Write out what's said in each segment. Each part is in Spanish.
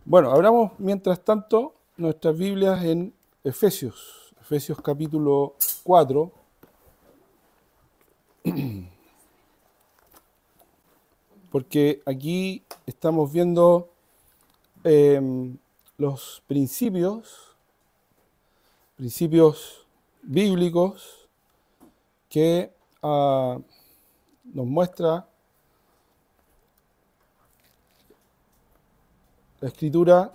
Bueno, abramos mientras tanto nuestras Biblias en Efesios capítulo 4, porque aquí estamos viendo los principios bíblicos que nos muestra la Escritura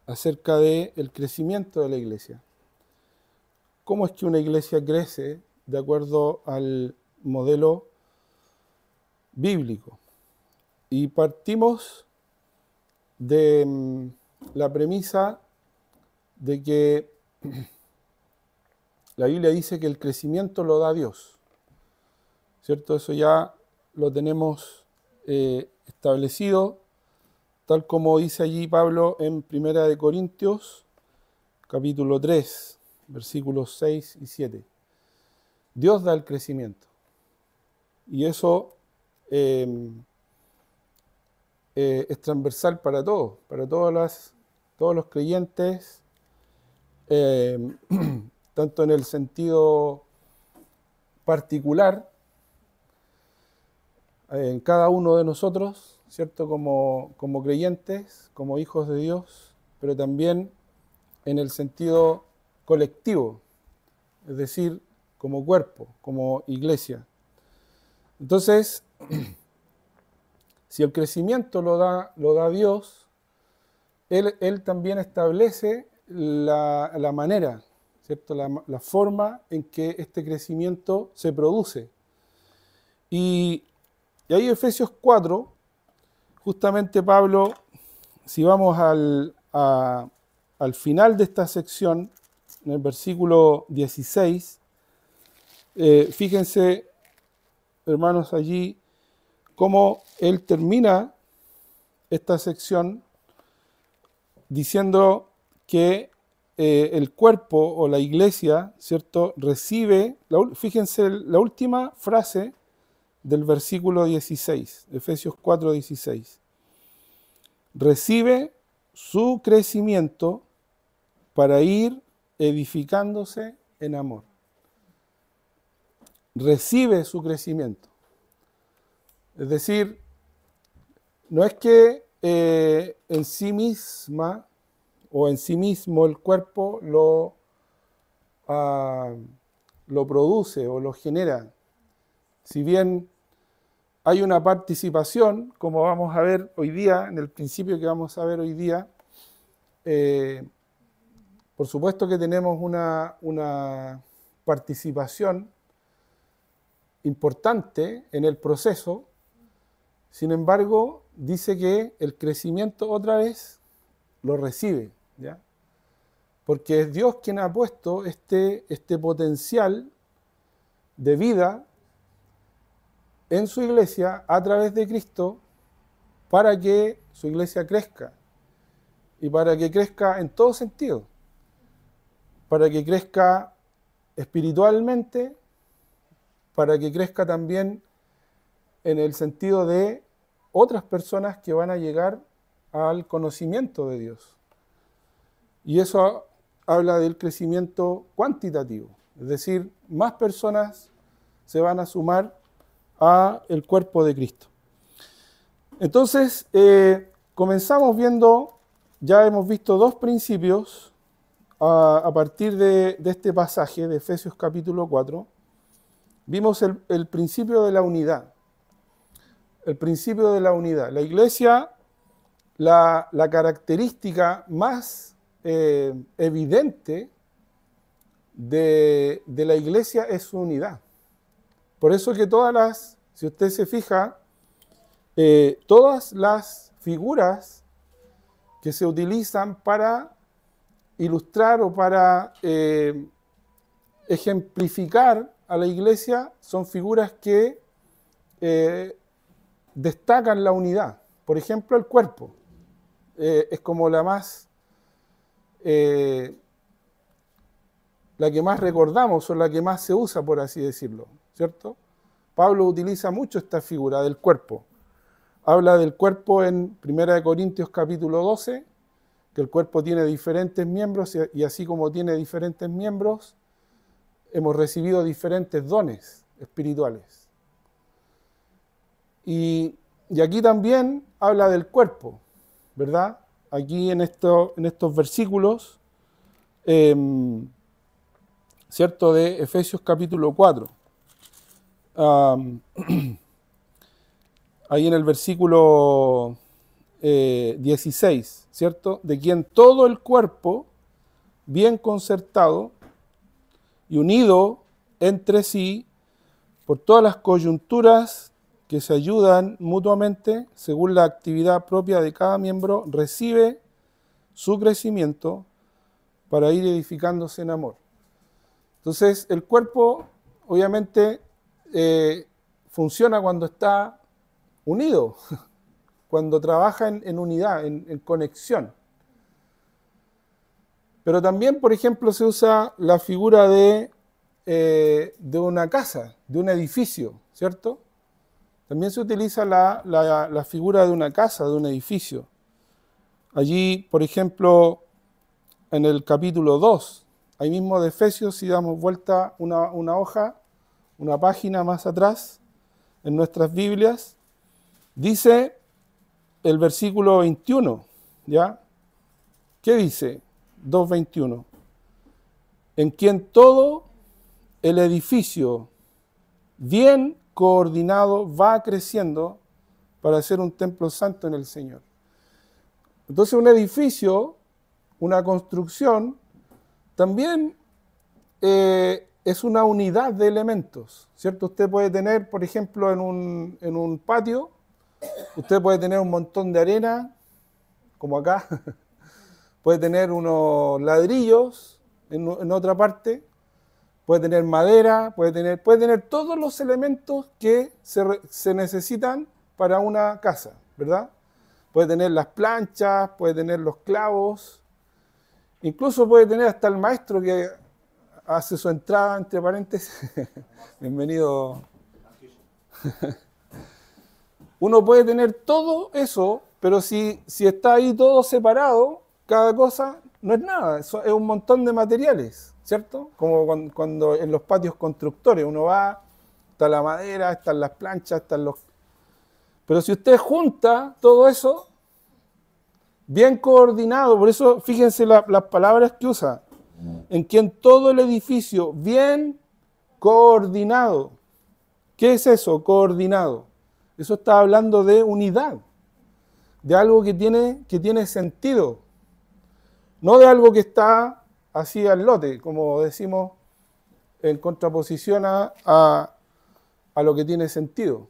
acerca del crecimiento de la iglesia. ¿Cómo es que una iglesia crece de acuerdo al modelo bíblico? Y partimos de la premisa de que la Biblia dice que el crecimiento lo da Dios, ¿cierto? Eso ya lo tenemos establecido, tal como dice allí Pablo en 1 Corintios, capítulo 3, versículos 6 y 7. Dios da el crecimiento. Y eso es transversal para todos, para todos los creyentes, tanto en el sentido particular, en cada uno de nosotros, ¿cierto? Como creyentes, como hijos de Dios, pero también en el sentido colectivo, es decir, como cuerpo, como iglesia. Entonces, si el crecimiento lo da Dios, Él también establece la manera, ¿cierto? La forma en que este crecimiento se produce. Y ahí Efesios 4, justamente Pablo, si vamos al final de esta sección, en el versículo 16, fíjense, hermanos, allí cómo él termina esta sección diciendo que el cuerpo o la iglesia, ¿cierto?, recibe, fíjense la última frase del versículo 16, Efesios 4, 16. Recibe su crecimiento para ir edificándose en amor. Recibe su crecimiento. Es decir, no es que en sí misma o en sí mismo el cuerpo lo produce o lo genera. Si bien hay una participación, como vamos a ver hoy día, en el principio que vamos a ver hoy día, por supuesto que tenemos una participación importante en el proceso. Sin embargo, dice que el crecimiento otra vez lo recibe, ¿ya? Porque es Dios quien ha puesto este potencial de vida en su iglesia a través de Cristo para que su iglesia crezca y para que crezca en todo sentido, para que crezca espiritualmente, para que crezca también en el sentido de otras personas que van a llegar al conocimiento de Dios. Y eso habla del crecimiento cuantitativo, es decir, más personas se van a sumar a el cuerpo de Cristo. Entonces, comenzamos viendo, ya hemos visto dos principios a partir de este pasaje de Efesios capítulo 4. Vimos el principio de la unidad. El principio de la unidad. La iglesia, la característica más evidente de la iglesia es su unidad. Por eso que si usted se fija, todas las figuras que se utilizan para ilustrar o para ejemplificar a la iglesia son figuras que destacan la unidad. Por ejemplo, el cuerpo es como la que más recordamos o la que más se usa, por así decirlo, ¿cierto? Pablo utiliza mucho esta figura del cuerpo. habla del cuerpo en 1 Corintios capítulo 12, que el cuerpo tiene diferentes miembros y así como tiene diferentes miembros, hemos recibido diferentes dones espirituales. Y aquí también habla del cuerpo, ¿verdad? Aquí en estos versículos, ¿cierto? De Efesios capítulo 4. Ahí en el versículo 16, ¿cierto? De quien todo el cuerpo, bien concertado y unido entre sí por todas las coyunturas que se ayudan mutuamente según la actividad propia de cada miembro, recibe su crecimiento para ir edificándose en amor. Entonces, el cuerpo, obviamente, funciona cuando está unido, cuando trabaja en unidad, en conexión. Pero también, por ejemplo, se usa la figura de una casa, de un edificio, ¿cierto? También se utiliza la figura de una casa, de un edificio. Allí, por ejemplo, en el capítulo 2, ahí mismo de Efesios, si damos vuelta una hoja, una página más atrás, en nuestras Biblias, dice el versículo 21, ¿ya? ¿Qué dice? 2:21. En quien todo el edificio bien coordinado va creciendo para ser un templo santo en el Señor. Entonces un edificio, una construcción, también es una unidad de elementos, ¿cierto? Usted puede tener, por ejemplo, en un patio, usted puede tener un montón de arena, como acá, puede tener unos ladrillos en otra parte, puede tener madera, puede tener todos los elementos que se necesitan para una casa, ¿verdad? Puede tener las planchas, puede tener los clavos, incluso puede tener hasta el maestro que hace su entrada, entre paréntesis. Bienvenido. Uno puede tener todo eso, pero si está ahí todo separado, cada cosa no es nada, es un montón de materiales, ¿cierto? Como cuando en los patios constructores uno va, está la madera, están las planchas, están los... Pero si usted junta todo eso, bien coordinado, por eso fíjense las palabras que usa, en quien todo el edificio bien coordinado. ¿Qué es eso? Coordinado. Eso está hablando de unidad, de algo que tiene sentido, no de algo que está así al lote, como decimos, en contraposición a lo que tiene sentido.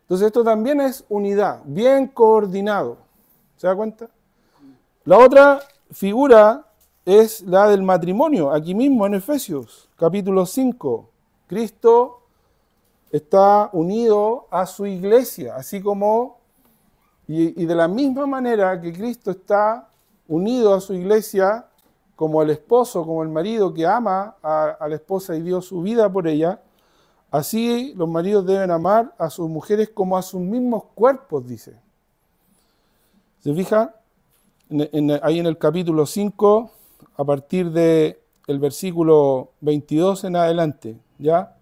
Entonces esto también es unidad, bien coordinado. ¿Se da cuenta? La otra figura es la del matrimonio, aquí mismo en Efesios, capítulo 5. Cristo está unido a su iglesia, así como, y de la misma manera que Cristo está unido a su iglesia como el esposo, como el marido que ama a la esposa y dio su vida por ella, así los maridos deben amar a sus mujeres como a sus mismos cuerpos, dice. ¿Se fija? Ahí en el capítulo 5, a partir del versículo 22 en adelante, ¿ya?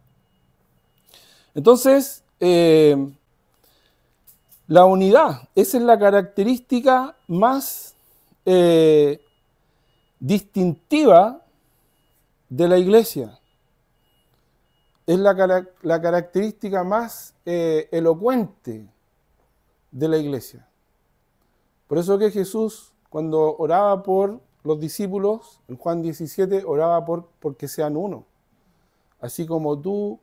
Entonces, la unidad, esa es la característica más distintiva de la iglesia. Es la característica más elocuente de la iglesia. Por eso que Jesús, cuando oraba por los discípulos, en Juan 17, oraba porque sean uno. Así como tú,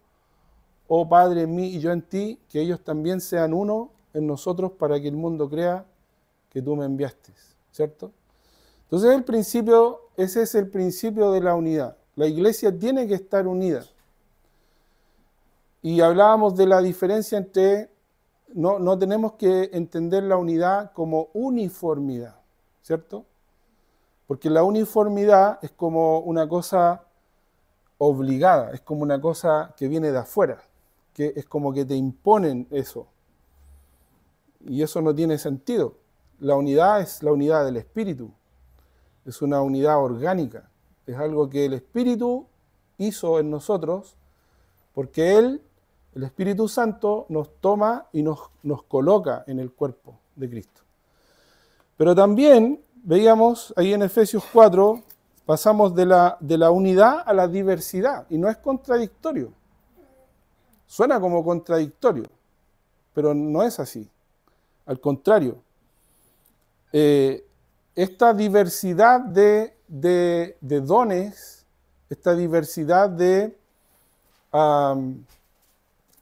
oh Padre, en mí y yo en ti, que ellos también sean uno en nosotros para que el mundo crea que tú me enviaste, ¿cierto? Entonces ese es el principio de la unidad. La iglesia tiene que estar unida. Y hablábamos de la diferencia entre, no tenemos que entender la unidad como uniformidad, ¿cierto? Porque la uniformidad es como una cosa obligada, es como una cosa que viene de afuera, que es como que te imponen eso. y eso no tiene sentido. La unidad es la unidad del Espíritu, es una unidad orgánica, es algo que el Espíritu hizo en nosotros, porque Él, el Espíritu Santo, nos toma y nos coloca en el cuerpo de Cristo. Pero también veíamos ahí en Efesios 4, pasamos de la unidad a la diversidad, y no es contradictorio. Suena como contradictorio, pero no es así. Al contrario, esta diversidad de dones, esta diversidad de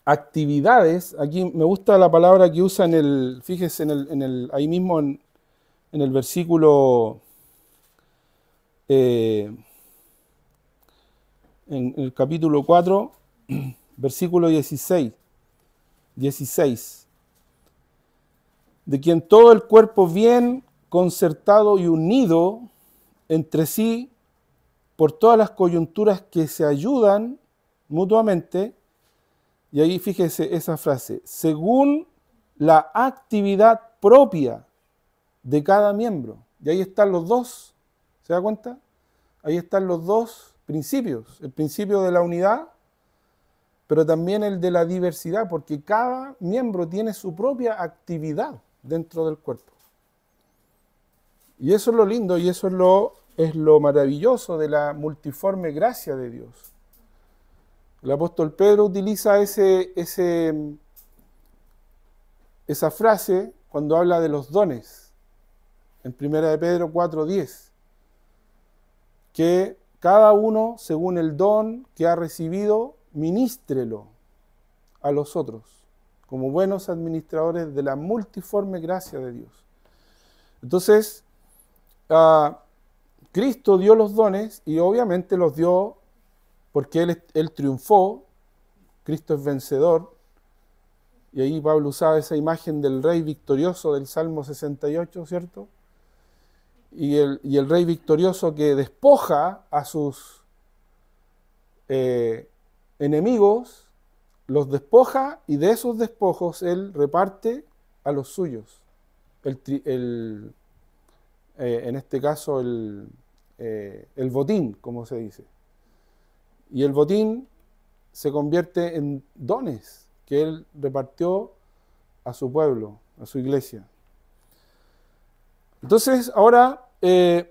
actividades, aquí me gusta la palabra que usa fíjese ahí mismo en el versículo, en el capítulo 4, versículo 16, de quien todo el cuerpo bien concertado y unido entre sí por todas las coyunturas que se ayudan mutuamente, y ahí fíjese esa frase, según la actividad propia de cada miembro. Y ahí están los dos, ¿se da cuenta? Ahí están los dos principios, el principio de la unidad, pero también el de la diversidad, porque cada miembro tiene su propia actividad dentro del cuerpo. Y eso es lo lindo y eso es lo maravilloso de la multiforme gracia de Dios. El apóstol Pedro utiliza esa frase cuando habla de los dones, en 1 de Pedro 4:10, que cada uno, según el don que ha recibido, ministrelo a los otros, como buenos administradores de la multiforme gracia de Dios. Entonces, Cristo dio los dones y obviamente los dio porque Él triunfó, Cristo es vencedor, y ahí Pablo usaba esa imagen del rey victorioso del Salmo 68, ¿cierto? Y el rey victorioso que despoja a sus enemigos, los despoja y de esos despojos Él reparte a los suyos. En este caso el botín, como se dice. Y el botín se convierte en dones que Él repartió a su pueblo, a su iglesia. Entonces, ahora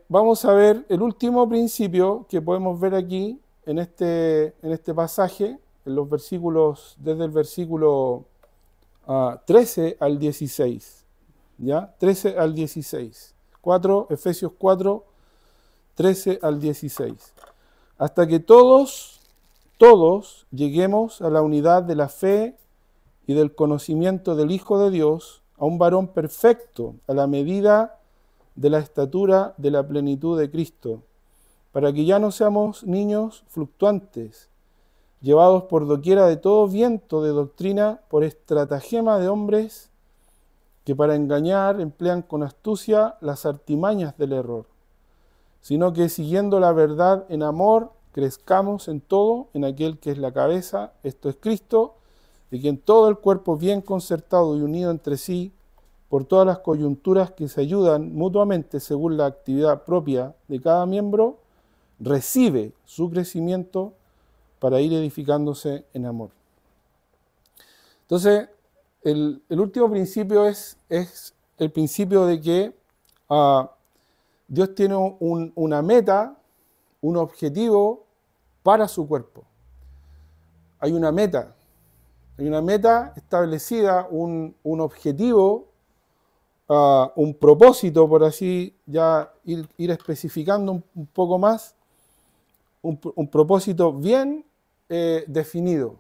vamos a ver el último principio que podemos ver aquí en este pasaje, en los versículos, desde el versículo 13 al 16. ¿Ya? 13 al 16. Efesios 4, 13 al 16. Hasta que todos lleguemos a la unidad de la fe y del conocimiento del Hijo de Dios, a un varón perfecto, a la medida de la estatura de la plenitud de Cristo, para que ya no seamos niños fluctuantes, llevados por doquiera de todo viento de doctrina, por estratagema de hombres que para engañar emplean con astucia las artimañas del error, sino que siguiendo la verdad en amor, crezcamos en todo en aquel que es la cabeza, esto es Cristo, de quien todo el cuerpo bien concertado y unido entre sí, por todas las coyunturas que se ayudan mutuamente según la actividad propia de cada miembro, recibe su crecimiento para ir edificándose en amor. Entonces, el último principio es el principio de que Dios tiene una meta, un objetivo para su cuerpo. Hay una meta establecida, un objetivo, un propósito, por así ya ir especificando un poco más, un propósito bien definido.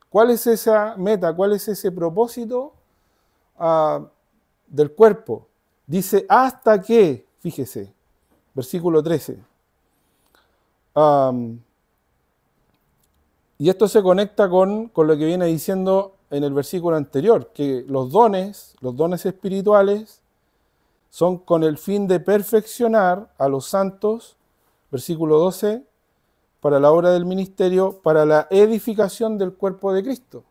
¿Cuál es esa meta? ¿Cuál es ese propósito del cuerpo? Dice, hasta que, fíjese, versículo 13. Y esto se conecta con lo que viene diciendo en el versículo anterior, que los dones espirituales son con el fin de perfeccionar a los santos, versículo 12, para la obra del ministerio, para la edificación del cuerpo de Cristo.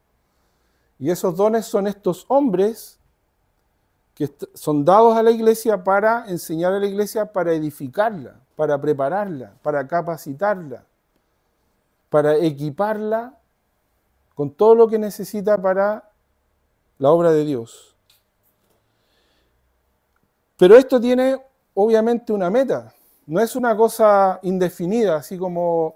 Y esos dones son estos hombres que son dados a la iglesia para enseñar a la iglesia, para edificarla, para prepararla, para capacitarla, para equiparla con todo lo que necesita para la obra de Dios. Pero esto tiene obviamente una meta, no es una cosa indefinida, así como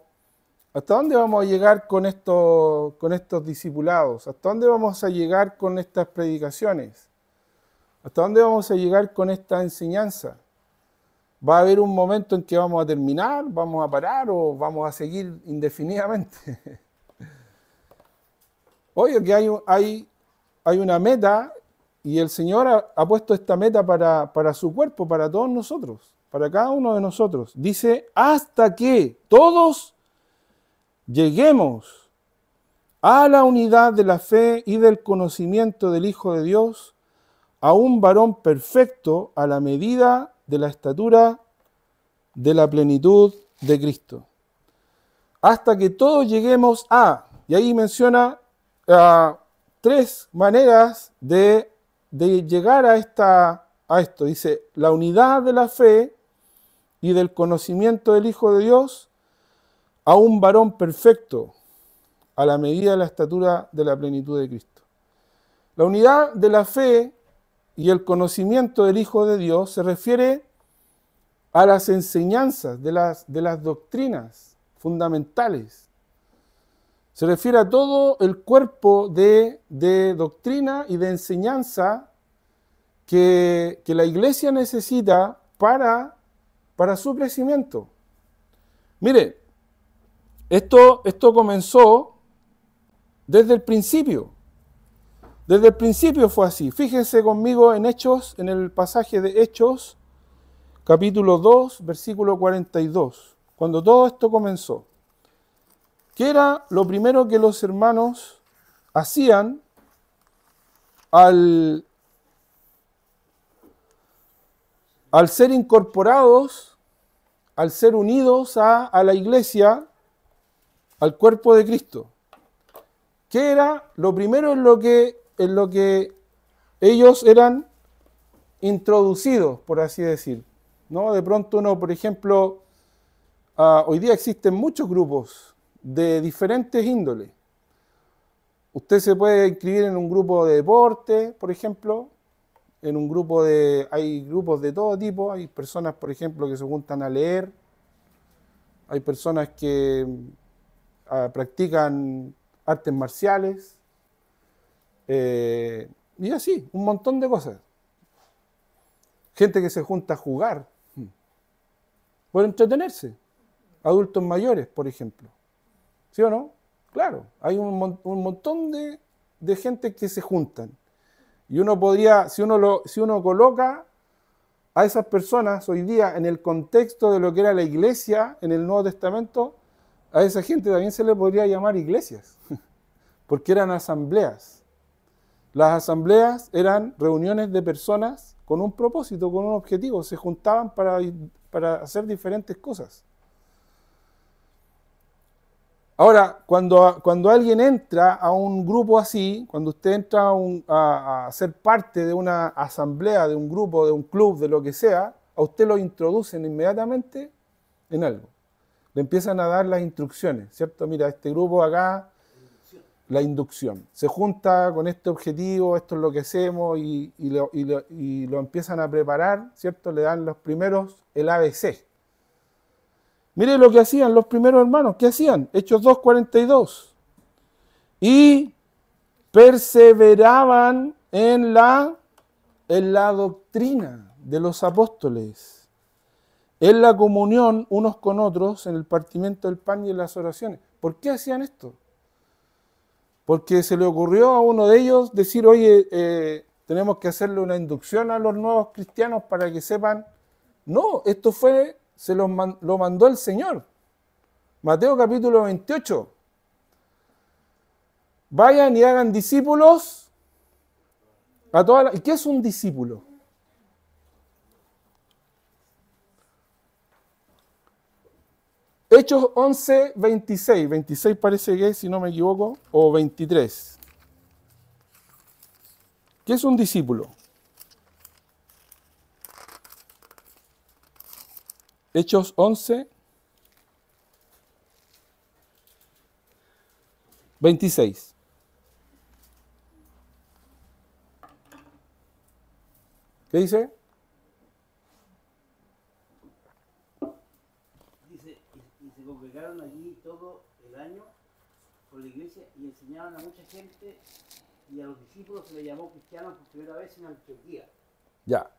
¿hasta dónde vamos a llegar con estos discipulados? ¿Hasta dónde vamos a llegar con estas predicaciones? ¿Hasta dónde vamos a llegar con esta enseñanza? ¿Va a haber un momento en que vamos a terminar, vamos a parar o vamos a seguir indefinidamente? Obvio que hay una meta y el Señor ha puesto esta meta para su cuerpo, para todos nosotros, para cada uno de nosotros. Dice, hasta que todos lleguemos a la unidad de la fe y del conocimiento del Hijo de Dios, a un varón perfecto a la medida de la estatura de la plenitud de Cristo. Hasta que todos lleguemos a, y ahí menciona tres maneras de llegar a esto. Dice, la unidad de la fe y del conocimiento del Hijo de Dios, a un varón perfecto a la medida de la estatura de la plenitud de Cristo. La unidad de la fe y el conocimiento del Hijo de Dios se refiere a las enseñanzas de las doctrinas fundamentales. Se refiere a todo el cuerpo de doctrina y de enseñanza que la iglesia necesita para su crecimiento. Mire, esto comenzó desde el principio. Desde el principio fue así. Fíjense conmigo en Hechos, en el pasaje de Hechos, capítulo 2, versículo 42. Cuando todo esto comenzó. ¿Qué era lo primero que los hermanos hacían al ser incorporados, al ser unidos a la iglesia, al cuerpo de Cristo? ¿Qué era lo primero en lo que ellos eran introducidos, por así decir? ¿No? De pronto uno, por ejemplo, hoy día existen muchos grupos de diferentes índoles. Usted se puede inscribir en un grupo de deporte, por ejemplo, hay grupos de todo tipo, hay personas, por ejemplo, que se juntan a leer, hay personas que practican artes marciales, y así, un montón de cosas. Gente que se junta a jugar, por entretenerse, adultos mayores, por ejemplo. ¿Sí o no? Claro, hay un montón de gente que se juntan. Y uno podría, si uno coloca a esas personas hoy día en el contexto de lo que era la iglesia en el Nuevo Testamento, a esa gente también se le podría llamar iglesias, porque eran asambleas. Las asambleas eran reuniones de personas con un propósito, con un objetivo, se juntaban para hacer diferentes cosas. Ahora, cuando alguien entra a un grupo así, cuando usted entra a ser parte de una asamblea, de un grupo, de un club, de lo que sea, a usted lo introducen inmediatamente en algo. Le empiezan a dar las instrucciones, ¿cierto? Mira, este grupo acá, la inducción. Se junta con este objetivo, esto es lo que hacemos y lo empiezan a preparar, ¿cierto? Le dan los primeros, el ABC. Mire lo que hacían los primeros hermanos. ¿Qué hacían? Hechos 2:42. Y perseveraban en la doctrina de los apóstoles, en la comunión unos con otros, en el partimiento del pan y en las oraciones. ¿Por qué hacían esto? Porque se le ocurrió a uno de ellos decir, oye, tenemos que hacerle una inducción a los nuevos cristianos para que sepan. No, esto lo mandó el Señor. Mateo capítulo 28. Vayan y hagan discípulos a todas las... ¿Y qué es un discípulo? Hechos 11, 26. 26 parece que es, si no me equivoco, o 23. ¿Qué es un discípulo? Hechos 11, 26. ¿Qué dice? Dice, y se congregaron allí todo el año con la iglesia y enseñaban a mucha gente, y a los discípulos se les llamó cristianos por primera vez en Antioquía. Ya.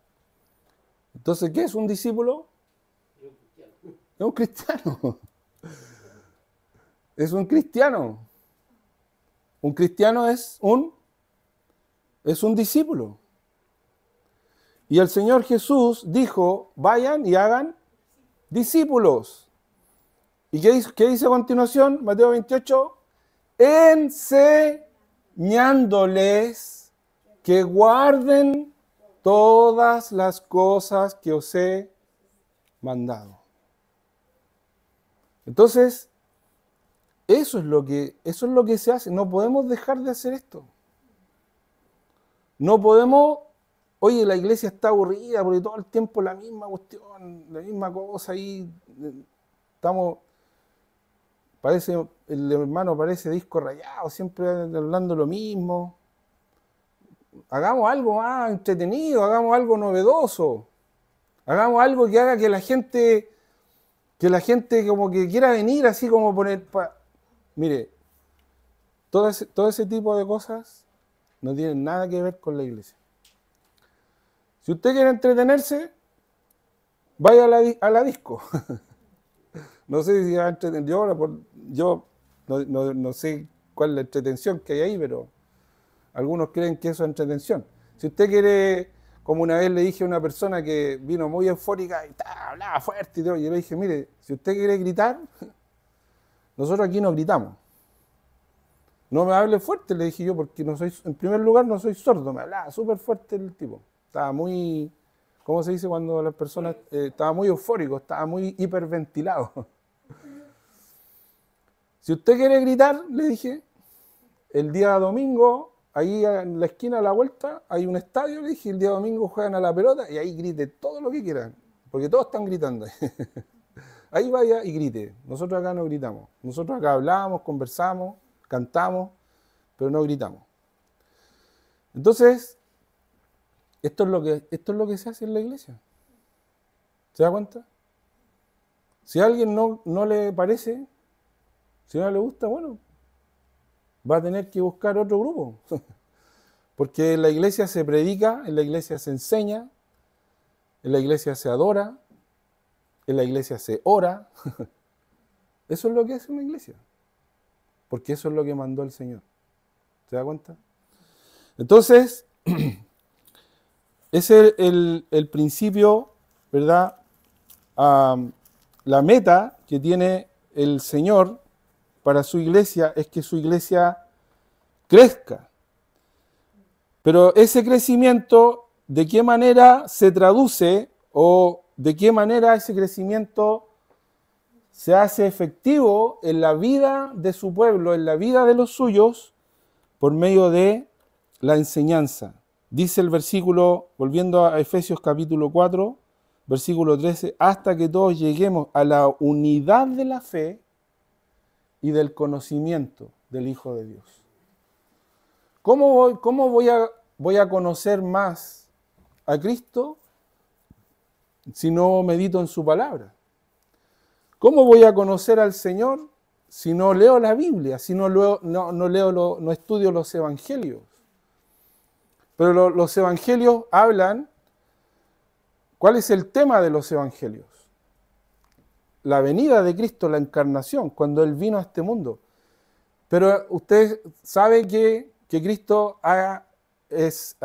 Entonces, ¿qué es un discípulo? Era un cristiano. Es un cristiano. Es un cristiano. Un cristiano es un discípulo. Y el Señor Jesús dijo, vayan y hagan discípulos. ¿Y qué dice a continuación? Mateo 28, enseñándoles que guarden todas las cosas que os he mandado. Entonces, eso es lo que se hace. No podemos dejar de hacer esto. No podemos, oye, la iglesia está aburrida porque todo el tiempo la misma cuestión, la misma cosa ahí. El hermano parece disco rayado, siempre hablando lo mismo. Hagamos algo más entretenido, hagamos algo novedoso. Hagamos algo que haga que la gente como que quiera venir así como poner... Mire, todo ese tipo de cosas no tienen nada que ver con la iglesia. Si usted quiere entretenerse, vaya a la disco. No sé si va a entretener. Yo no sé cuál es la entretención que hay ahí, pero algunos creen que eso es entretención. Si usted quiere, como una vez le dije a una persona que vino muy eufórica y hablaba fuerte y todo, yo le dije, mire, si usted quiere gritar, nosotros aquí no gritamos. No me hable fuerte, le dije yo, porque en primer lugar no soy sordo, me hablaba súper fuerte el tipo. Estaba muy, ¿cómo se dice cuando las personas, estaba muy eufórico, estaba muy hiperventilado. Si usted quiere gritar, le dije, el día domingo, ahí en la esquina a la vuelta, hay un estadio, le dije, el día domingo juegan a la pelota y ahí grite todo lo que quieran, porque todos están gritando. Ahí vaya y grite. Nosotros acá no gritamos. Nosotros acá hablamos, conversamos, cantamos, pero no gritamos. Entonces, esto es lo que se hace en la iglesia. ¿Se da cuenta? Si a alguien no le parece, si no le gusta, bueno, va a tener que buscar otro grupo. Porque en la iglesia se predica, en la iglesia se enseña, en la iglesia se adora, en la iglesia se ora. Eso es lo que hace una iglesia. Porque eso es lo que mandó el Señor. ¿Se da cuenta? Entonces, ese es el principio, ¿verdad? La meta que tiene el Señor para su iglesia es que su iglesia crezca. Pero ese crecimiento, ¿de qué manera se traduce o de qué manera ese crecimiento se hace efectivo en la vida de su pueblo, en la vida de los suyos, por medio de la enseñanza? Dice el versículo, volviendo a Efesios capítulo 4, versículo 13, hasta que todos lleguemos a la unidad de la fe y del conocimiento del Hijo de Dios. ¿Cómo voy a conocer más a Cristo si no medito en su palabra? ¿Cómo voy a conocer al Señor si no leo la Biblia, si no estudio los evangelios? Pero los evangelios hablan, ¿cuál es el tema de los evangelios? La venida de Cristo, la encarnación, cuando Él vino a este mundo. Pero usted sabe que Cristo ha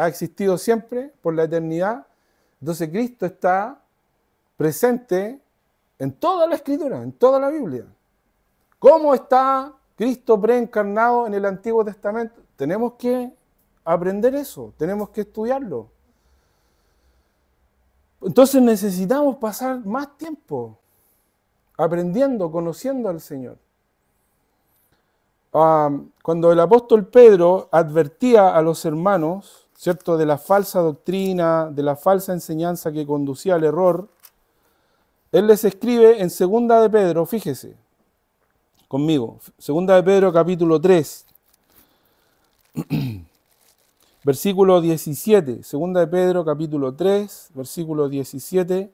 existido siempre por la eternidad. Entonces Cristo está presente en toda la Escritura, en toda la Biblia. ¿Cómo está Cristo preencarnado en el Antiguo Testamento? Tenemos que aprender eso, tenemos que estudiarlo. Entonces necesitamos pasar más tiempo aprendiendo, conociendo al Señor. Cuando el apóstol Pedro advertía a los hermanos, ¿cierto?, de la falsa doctrina, de la falsa enseñanza que conducía al error, Él les escribe en Segunda de Pedro, fíjese conmigo, Segunda de Pedro capítulo 3, versículo 17, Segunda de Pedro capítulo 3, versículo 17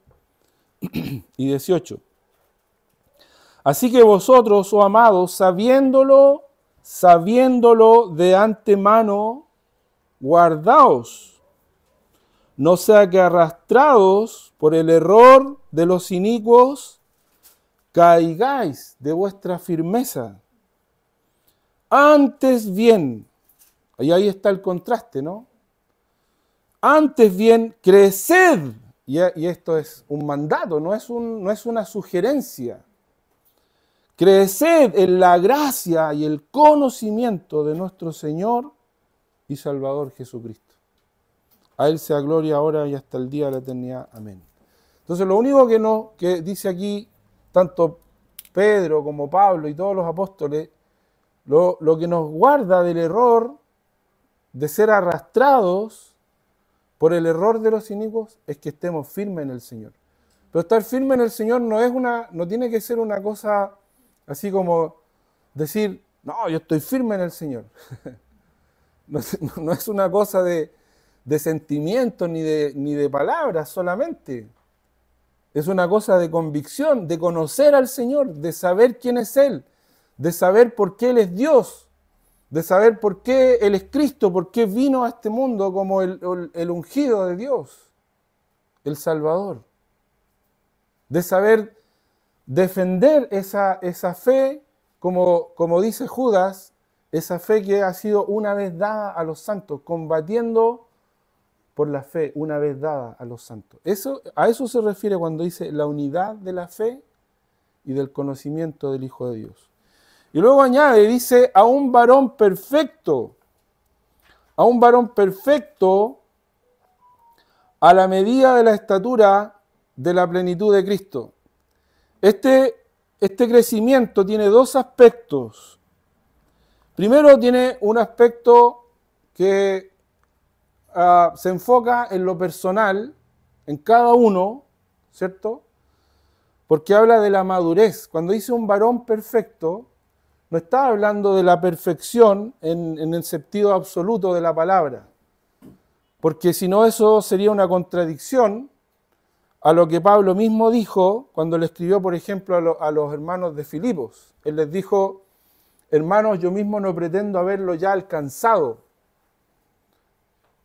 y 18. Así que vosotros, oh amados, sabiéndolo de antemano, guardaos, no sea que arrastrados por el error de los inicuos, caigáis de vuestra firmeza. Antes bien, y ahí está el contraste, ¿no? Antes bien, creced, y esto es un mandato, no es una sugerencia. Creced en la gracia y el conocimiento de nuestro Señor y Salvador Jesucristo. A Él sea gloria ahora y hasta el día de la eternidad. Amén. Entonces lo único que dice aquí, tanto Pedro como Pablo y todos los apóstoles, lo que nos guarda del error de ser arrastrados por el error de los inicuos es que estemos firmes en el Señor. Pero estar firme en el Señor no tiene que ser una cosa así como decir, no, yo estoy firme en el Señor. No es una cosa de sentimientos ni de palabras solamente. Es una cosa de convicción, de conocer al Señor, de saber quién es Él, de saber por qué Él es Dios, de saber por qué Él es Cristo, por qué vino a este mundo como el ungido de Dios, el Salvador. De saber defender esa fe, como dice Judas, esa fe que ha sido una vez dada a los santos, combatiendo por la fe una vez dada a los santos. A eso se refiere cuando dice la unidad de la fe y del conocimiento del Hijo de Dios. Y luego añade, dice, a un varón perfecto, a la medida de la estatura de la plenitud de Cristo. Este crecimiento tiene dos aspectos. Primero tiene un aspecto que se enfoca en lo personal, en cada uno, ¿cierto? Porque habla de la madurez. Cuando dice un varón perfecto, no está hablando de la perfección en el sentido absoluto de la palabra. Porque si no, eso sería una contradicción a lo que Pablo mismo dijo cuando le escribió, por ejemplo, a los hermanos de Filipos. Él les dijo, hermanos, yo mismo no pretendo haberlo ya alcanzado.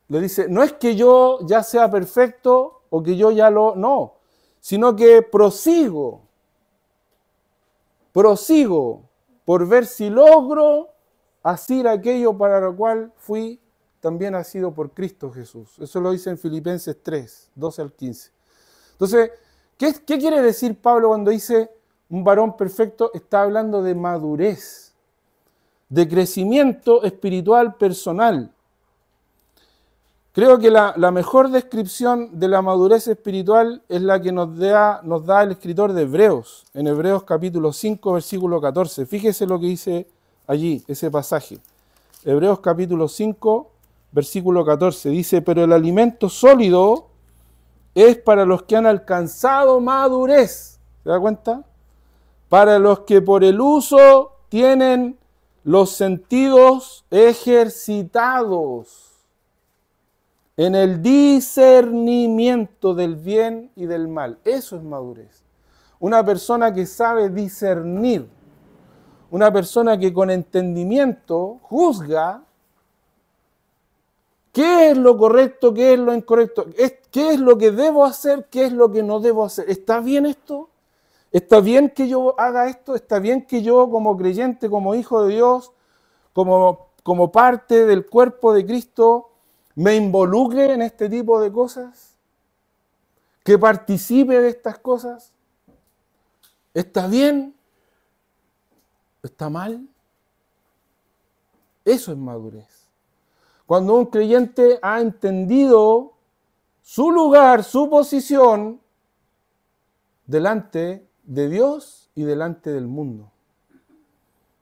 Le dice, no es que yo ya sea perfecto o que yo ya no, sino que prosigo por ver si logro hacer aquello para lo cual fui también asido por Cristo Jesús. Eso lo dice en Filipenses 3, 12 al 15. Entonces, ¿qué quiere decir Pablo cuando dice un varón perfecto? Está hablando de madurez, de crecimiento espiritual personal. Creo que la mejor descripción de la madurez espiritual es la que nos da el escritor de Hebreos, en Hebreos capítulo 5, versículo 14. Fíjese lo que dice allí, ese pasaje. Hebreos capítulo 5, versículo 14. Dice, pero el alimento sólido es para los que han alcanzado madurez. ¿Se da cuenta? Para los que por el uso tienen los sentidos ejercitados en el discernimiento del bien y del mal. Eso es madurez. Una persona que sabe discernir, una persona que con entendimiento juzga qué es lo correcto, qué es lo incorrecto, qué es lo que debo hacer, qué es lo que no debo hacer. ¿Está bien esto? ¿Está bien que yo haga esto? ¿Está bien que yo como creyente, como hijo de Dios, como parte del cuerpo de Cristo, me involucre en este tipo de cosas? ¿Que participe de estas cosas? ¿Está bien? ¿Está mal? Eso es madurez. Cuando un creyente ha entendido su lugar, su posición delante de Dios y delante del mundo.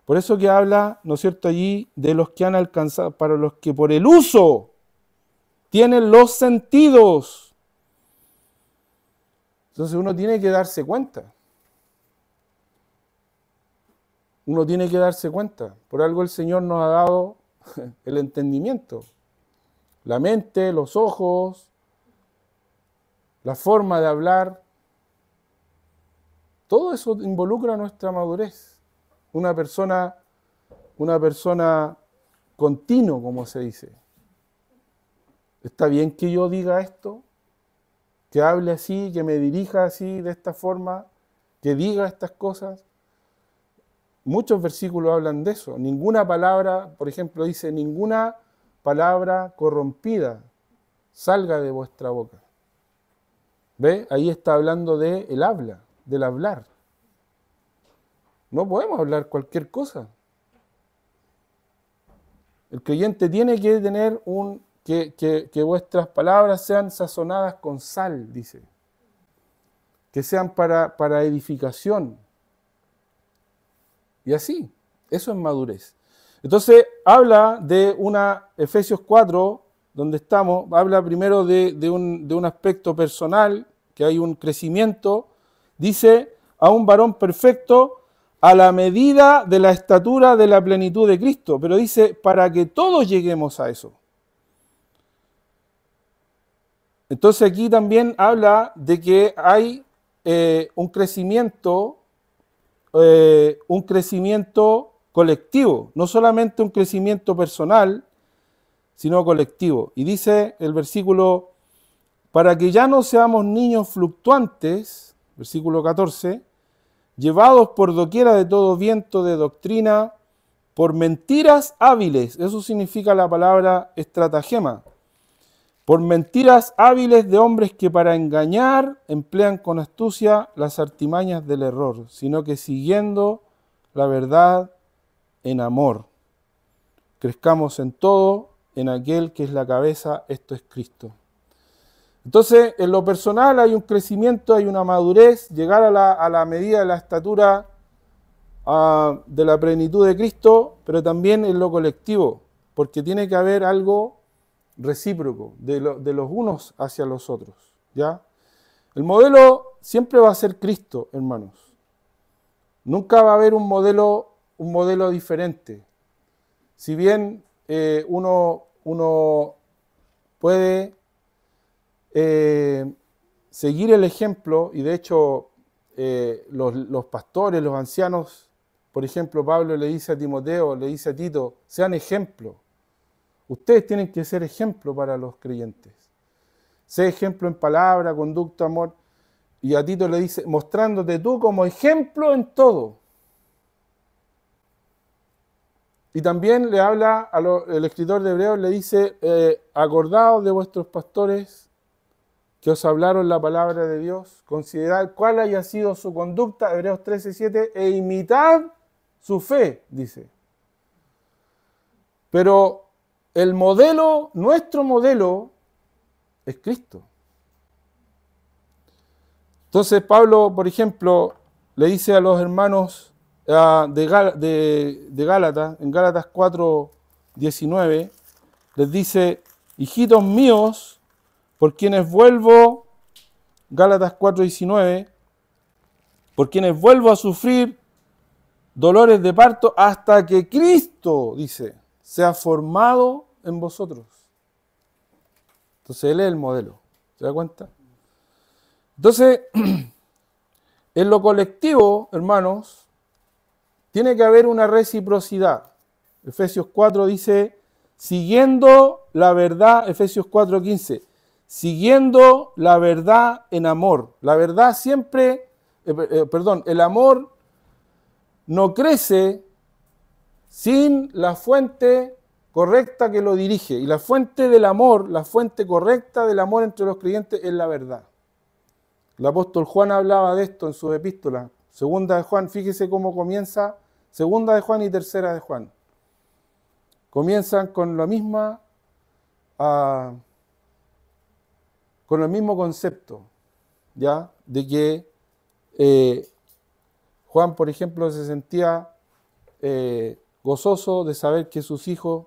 Por eso que habla, ¿no es cierto?, allí de los que han alcanzado, para los que por el uso tienen los sentidos. Entonces uno tiene que darse cuenta. Uno tiene que darse cuenta. Por algo el Señor nos ha dado el entendimiento, la mente, los ojos, la forma de hablar. Todo eso involucra nuestra madurez. Una persona continuo, como se dice. ¿Está bien que yo diga esto? Que hable así, que me dirija así, de esta forma, que diga estas cosas. Muchos versículos hablan de eso. Ninguna palabra, por ejemplo, dice, ninguna palabra corrompida salga de vuestra boca. ¿Ve? Ahí está hablando de el habla, del hablar. No podemos hablar cualquier cosa. El creyente tiene que tener que vuestras palabras sean sazonadas con sal, dice. Que sean para edificación. Y así, eso es madurez. Entonces, habla de Efesios 4, donde estamos, habla primero de un aspecto personal, que hay un crecimiento. Dice, a un varón perfecto, a la medida de la estatura de la plenitud de Cristo. Pero dice, para que todos lleguemos a eso. Entonces aquí también habla de que hay un crecimiento colectivo, no solamente un crecimiento personal, sino colectivo. Y dice el versículo, para que ya no seamos niños fluctuantes, versículo 14, llevados por doquiera de todo viento de doctrina, por mentiras hábiles, eso significa la palabra estratagema, por mentiras hábiles de hombres que para engañar emplean con astucia las artimañas del error, sino que siguiendo la verdad en amor, crezcamos en todo, en aquel que es la cabeza, esto es Cristo. Entonces, en lo personal hay un crecimiento, hay una madurez, llegar a la medida de la estatura de la plenitud de Cristo, pero también en lo colectivo, porque tiene que haber algo recíproco de los unos hacia los otros, ¿ya? El modelo siempre va a ser Cristo, hermanos. Nunca va a haber un modelo diferente. Si bien uno puede seguir el ejemplo, y de hecho los pastores, los ancianos, por ejemplo, Pablo le dice a Timoteo, le dice a Tito, sean ejemplo. Ustedes tienen que ser ejemplo para los creyentes. Sé ejemplo en palabra, conducta, amor. Y a Tito le dice, mostrándote tú como ejemplo en todo. Y también le habla, el escritor de Hebreos le dice, acordaos de vuestros pastores que os hablaron la palabra de Dios, considerad cuál haya sido su conducta, Hebreos 13:7, e imitad su fe, dice. Pero el modelo, nuestro modelo, es Cristo. Entonces Pablo, por ejemplo, le dice a los hermanos de Gálatas, en Gálatas 4:19, les dice, hijitos míos, por quienes vuelvo, Gálatas 4:19, por quienes vuelvo a sufrir dolores de parto hasta que Cristo, dice, sea formado en vosotros. Entonces Él es el modelo. ¿Se da cuenta? Entonces, en lo colectivo, hermanos, tiene que haber una reciprocidad. Efesios 4 dice, siguiendo la verdad, Efesios 4:15, siguiendo la verdad en amor. La verdad siempre, el amor no crece sin la fuente correcta que lo dirige. Y la fuente del amor, la fuente correcta del amor entre los creyentes es la verdad. El apóstol Juan hablaba de esto en sus epístolas. Segunda de Juan, fíjese cómo comienza. Segunda de Juan y tercera de Juan. Comienzan con la misma, con el mismo concepto, ¿ya? De que Juan, por ejemplo, se sentía gozoso de saber que sus hijos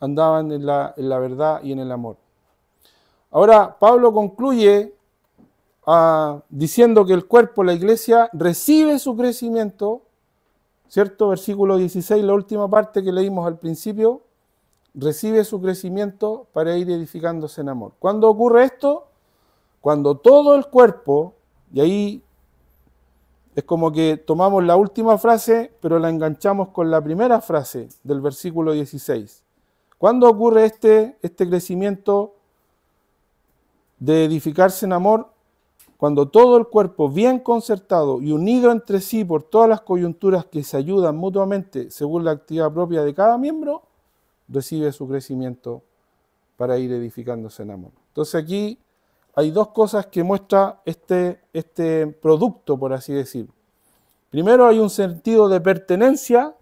andaban en la verdad y en el amor. Ahora, Pablo concluye diciendo que el cuerpo, la iglesia, recibe su crecimiento, ¿cierto? Versículo 16, la última parte que leímos al principio, recibe su crecimiento para ir edificándose en amor. ¿Cuándo ocurre esto? Cuando todo el cuerpo, y ahí es como que tomamos la última frase, pero la enganchamos con la primera frase del versículo 16. ¿Cuándo ocurre este crecimiento de edificarse en amor? Cuando todo el cuerpo, bien concertado y unido entre sí por todas las coyunturas que se ayudan mutuamente según la actividad propia de cada miembro, recibe su crecimiento para ir edificándose en amor. Entonces aquí hay dos cosas que muestra este producto, por así decir. Primero, hay un sentido de pertenencia,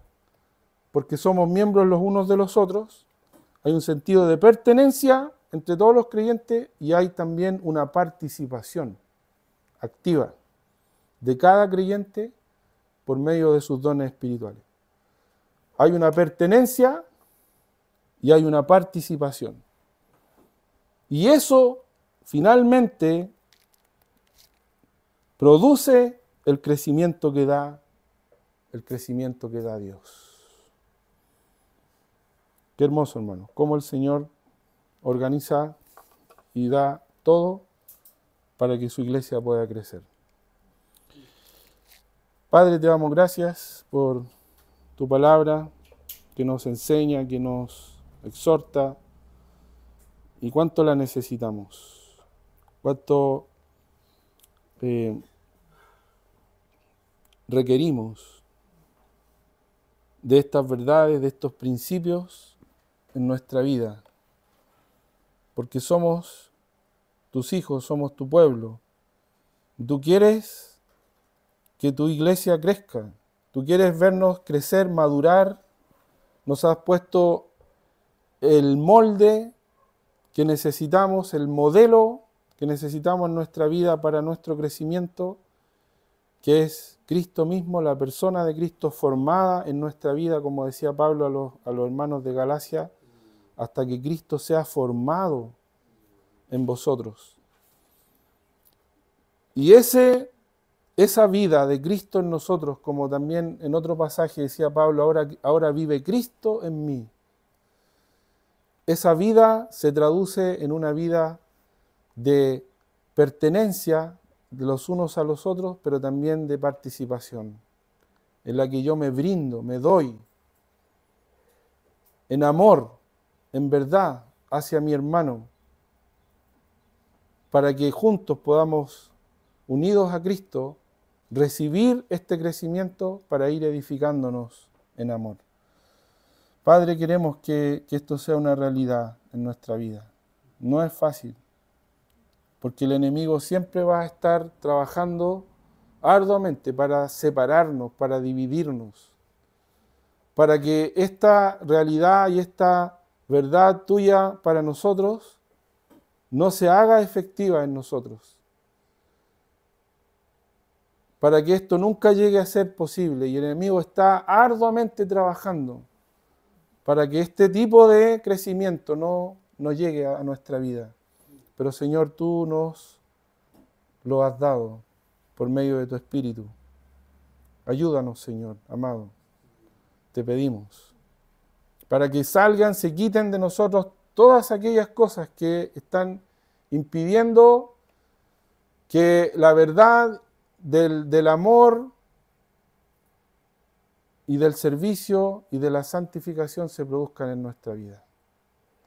porque somos miembros los unos de los otros. Hay un sentido de pertenencia entre todos los creyentes y hay también una participación activa de cada creyente por medio de sus dones espirituales. Hay una pertenencia y hay una participación. Y eso finalmente produce el crecimiento que da Dios. Qué hermoso, hermano, cómo el Señor organiza y da todo para que su iglesia pueda crecer. Padre, te damos gracias por tu palabra que nos enseña, que nos exhorta y cuánto la necesitamos, cuánto requerimos de estas verdades, de estos principios en nuestra vida, porque somos tus hijos, somos tu pueblo. Tú quieres que tu iglesia crezca, tú quieres vernos crecer, madurar, nos has puesto el molde que necesitamos, el modelo que necesitamos en nuestra vida para nuestro crecimiento, que es Cristo mismo, la persona de Cristo formada en nuestra vida, como decía Pablo a los hermanos de Galacia, hasta que Cristo sea formado en vosotros. Y esa vida de Cristo en nosotros, como también en otro pasaje decía Pablo, ahora vive Cristo en mí. Esa vida se traduce en una vida de pertenencia de los unos a los otros, pero también de participación, en la que yo me brindo, me doy, en amor, en verdad, hacia mi hermano, para que juntos podamos, unidos a Cristo, recibir este crecimiento para ir edificándonos en amor. Padre, queremos que esto sea una realidad en nuestra vida. No es fácil, porque el enemigo siempre va a estar trabajando arduamente para separarnos, para dividirnos, para que esta realidad y esta verdad tuya para nosotros no se haga efectiva en nosotros, para que esto nunca llegue a ser posible. Y el enemigo está arduamente trabajando para que este tipo de crecimiento no llegue a nuestra vida. Pero Señor, tú nos lo has dado por medio de tu Espíritu. Ayúdanos, Señor, amado, te pedimos, para que salgan, se quiten de nosotros todas aquellas cosas que están impidiendo que la verdad del amor y del servicio y de la santificación se produzcan en nuestra vida.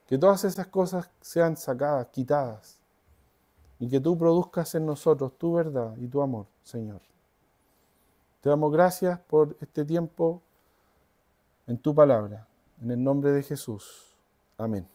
Que todas esas cosas sean sacadas, quitadas, y que tú produzcas en nosotros tu verdad y tu amor, Señor. Te damos gracias por este tiempo en tu palabra. En el nombre de Jesús. Amén.